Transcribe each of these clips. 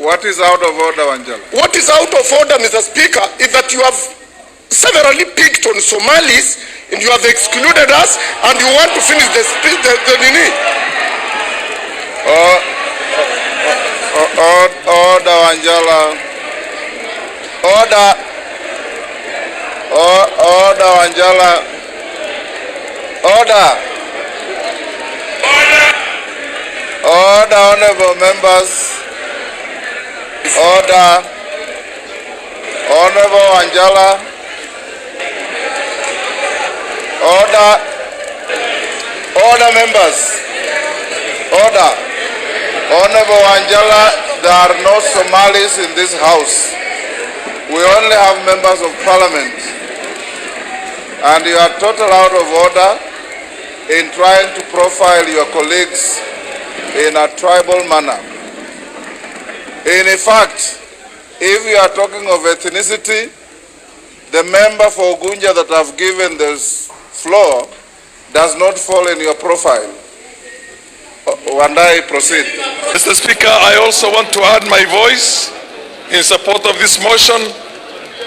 What is out of order, Wanjala? What is out of order, Mr. Speaker, is that you have severally picked on Somalis and you have excluded us and you want to finish the nominee. Order, Wanjala. Order. Order, Wanjala. Order. Order, honorable members. Order. Honorable Wanjala. Order. Order, members. Order. Honorable Wanjala, there are no Somalis in this house. We only have members of parliament. And you are totally out of order in trying to profile your colleagues in a tribal manner. In fact, if you are talking of ethnicity, the member for Gunja that I've given this floor does not fall in your profile. Wandai, proceed. Mr. Speaker, I also want to add my voice in support of this motion.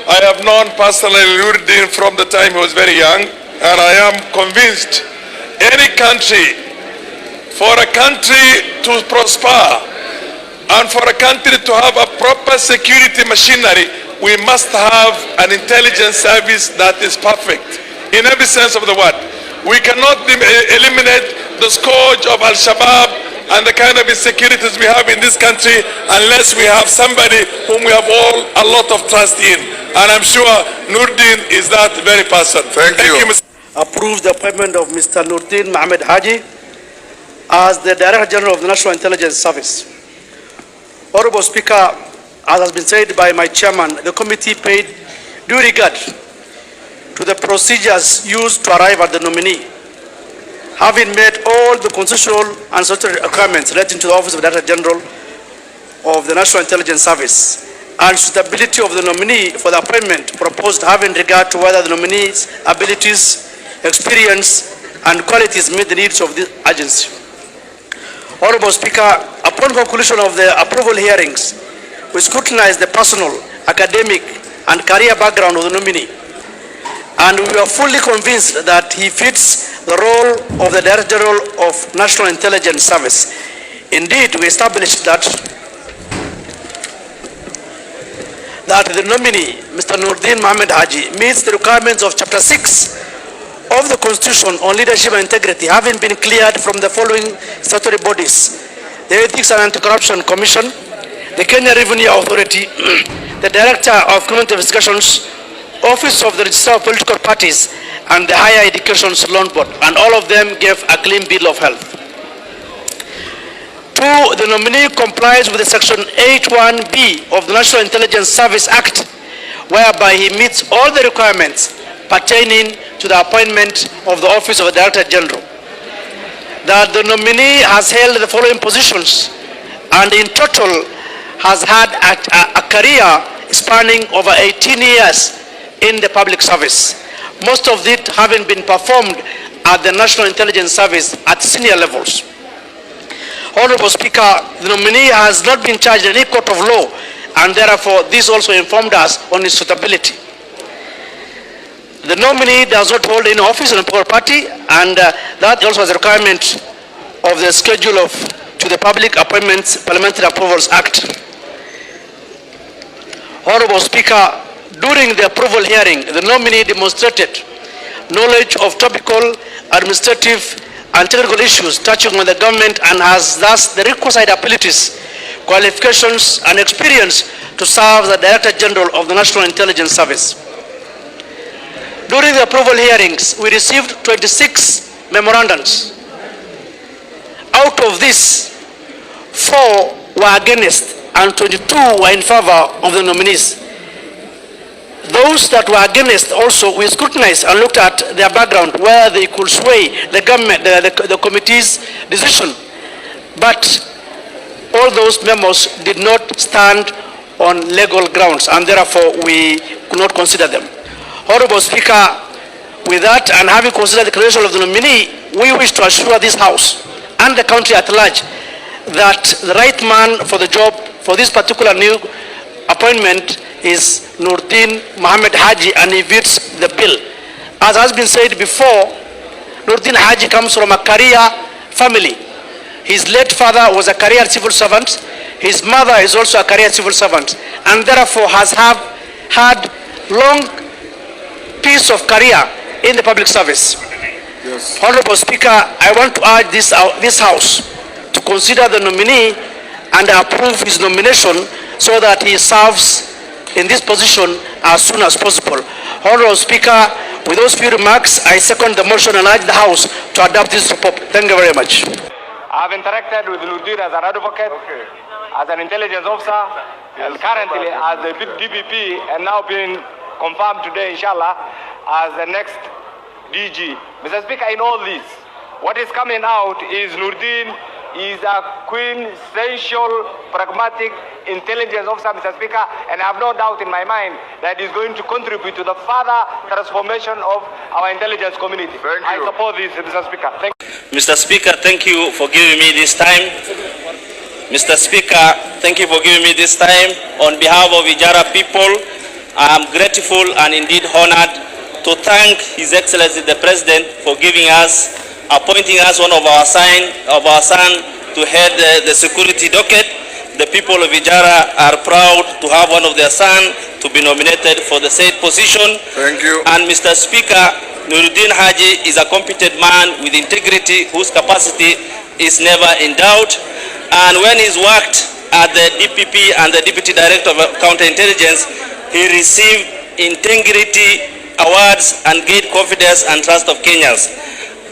I have known personally Nuruddin from the time he was very young, and I am convinced any country, for a country to prosper and for a country to have a proper security machinery, we must have an intelligence service that is perfect in every sense of the word. We cannot eliminate the scourge of Al-Shabaab and the kind of insecurities we have in this country unless we have somebody whom we have all a lot of trust in. And I'm sure Nuruddin is that very person. Thank you. Approve the appointment of Mr. Nuruddin Mohammed Haji as the Director General of the National Intelligence Service. Honorable Speaker, as has been said by my chairman, the committee paid due regard to the procedures used to arrive at the nominee, having met all the constitutional and statutory requirements relating to the Office of the Director General of the National Intelligence Service, and suitability of the nominee for the appointment proposed, having regard to whether the nominee's abilities, experience, and qualities meet the needs of the agency. Honorable Speaker, upon conclusion of the approval hearings, we scrutinized the personal, academic, and career background of the nominee, and we are fully convinced that he fits the role of the Director General of National Intelligence Service. Indeed, we established that the nominee, Mr. Nuruddin Mohammed Haji, meets the requirements of Chapter 6 of the Constitution on leadership and integrity, having been cleared from the following statutory bodies: the Ethics and Anti-Corruption Commission, the Kenya Revenue Authority, the Director of Criminal Investigations, Office of the Registrar of Political Parties, and the Higher Education Loan Board, and all of them gave a clean bill of health. 2, the nominee complies with the Section 81B of the National Intelligence Service Act, whereby he meets all the requirements pertaining to the appointment of the Office of the Director General. That the nominee has held the following positions and in total has had a career spanning over 18 years in the public service, most of it having been performed at the National Intelligence Service at senior levels. Honorable Speaker, the nominee has not been charged in any court of law, and therefore this also informed us on his suitability. The nominee does not hold any office in a political party, and that also has a requirement of the schedule to the Public Appointments Parliamentary Approvals Act. Honorable Speaker, during the approval hearing, the nominee demonstrated knowledge of topical, administrative, and technical issues touching on the government, and has thus the requisite abilities, qualifications, and experience to serve as the Director General of the National Intelligence Service. During the approval hearings, we received 26 memorandums. Out of this, 4 were against and 22 were in favor of the nominees. Those that were against also, we scrutinized and looked at their background, where they could sway the government, the committee's decision. But all those memos did not stand on legal grounds, and therefore we could not consider them. Honorable Speaker, with that, and having considered the credential of the nominee, we wish to assure this House and the country at large that the right man for the job for this particular new appointment is Nurdin Mohammed Haji, and he veets the bill. As has been said before, Nurdin Haji comes from a career family. His late father was a career civil servant. His mother is also a career civil servant, and therefore has had long piece of career in the public service. Yes. Honorable Speaker, I want to urge this House to consider the nominee and approve his nomination so that he serves in this position as soon as possible. Honorable Speaker, with those few remarks, I second the motion and urge the House to adopt this report. Thank you very much. I've interacted with Nurdin as an advocate, as an intelligence officer, and currently as the DPP, and now being confirmed today, inshallah, as the next DG. Mr. Speaker, in all this, what is coming out is Nurdin is a quintessential, pragmatic intelligence officer, Mr. Speaker, and I have no doubt in my mind that he's going to contribute to the further transformation of our intelligence community. I support this, Mr. Speaker. Thank you. Mr. Speaker, thank you for giving me this time. Mr. Speaker, thank you for giving me this time. On behalf of Ijara people, I am grateful and indeed honored to thank His Excellency the President for appointing us one of our son to head the security docket. The people of Ijara are proud to have one of their sons to be nominated for the said position. Thank you. And Mr. Speaker, Nurdin Haji is a competent man with integrity whose capacity is never in doubt. And when he's worked at the DPP and the Deputy Director of Counterintelligence, he received integrity awards and gained confidence and trust of Kenyans.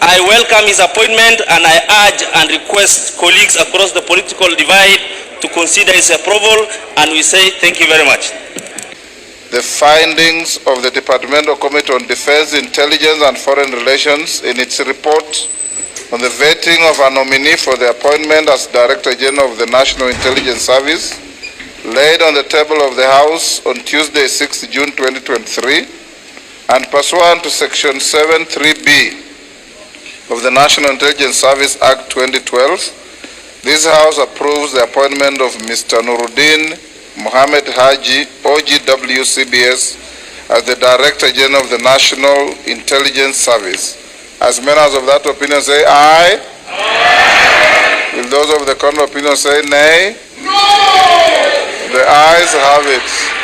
I welcome his appointment, and I urge and request colleagues across the political divide to consider his approval, and we say thank you very much. The findings of the Departmental Committee on Defense, Intelligence and Foreign Relations in its report on the vetting of a nominee for the appointment as Director General of the National Intelligence Service, laid on the table of the House on Tuesday, 6 June 2023, and pursuant to Section 7(3)(b) of the National Intelligence Service Act 2012, this House approves the appointment of Mr. Nurdin Mohammed Haji, OGW CBS, as the Director General of the National Intelligence Service. As members of that opinion say aye. Aye. Will those of the contrary opinion say nay? No. The ayes have it.